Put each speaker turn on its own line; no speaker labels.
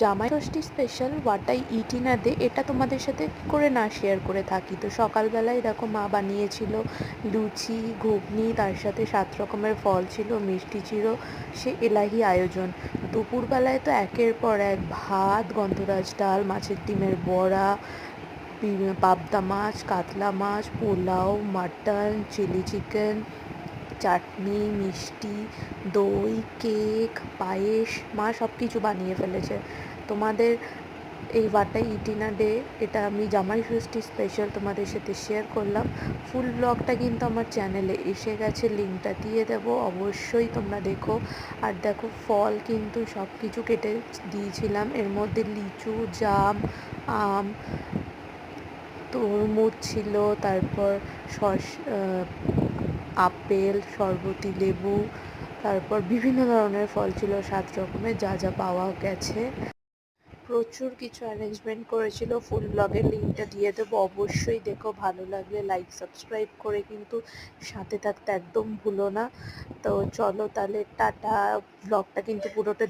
জামাই ষষ্ঠী স্পেশাল ওয়াটাই ইটি না দে, এটা তোমাদের সাথে কী করে না শেয়ার করে থাকি। তো সকালবেলায় দেখো মা বানিয়েছিল লুচি ঘুগনি, তার সাথে 7 রকমের ফল ছিল, মিষ্টি ছিল, সে এলাহি আয়োজন। দুপুরবেলায় তো একের পর এক ভাত, গন্ধরাজ ডাল, মাছের ডিমের বড়া, পাবদা মাছ, কাতলা মাছ, পোলাও, মাটন, চিলি চিকেন, চাটনি, মিষ্টি, দই, কেক, পায়েস, মা সব কিছু বানিয়ে ফেলেছে। তোমাদের এই ওয়াটাই ইটিনা ডে, এটা আমি জামাই ষষ্ঠী স্পেশাল তোমাদের সাথে শেয়ার করলাম। ফুল ব্লগটা কিন্তু আমার চ্যানেলে এসে গেছে, লিঙ্কটা দিয়ে দেবো, অবশ্যই তোমরা দেখো। আর দেখো ফল কিন্তু সব কিছু কেটে দিয়েছিলাম, এর মধ্যে লিচু, জাম, আম, তরমুজ ছিল, তারপর আপেল, শরবতি লেবু, তারপর বিভিন্ন ধরনের ফল ছিল, 7 রকমের, যা যা পাওয়া গেছে। প্রচুর কিছু অ্যারেঞ্জমেন্ট করেছিল, ফুল ব্লগের লিঙ্কটা দিয়ে দেবো, অবশ্যই দেখো। ভালো লাগলে লাইক সাবস্ক্রাইব করে কিন্তু সাথে থাকতে একদম ভুলো না। তো চলো তাহলে টাটা, ব্লগটা কিন্তু পুরোটা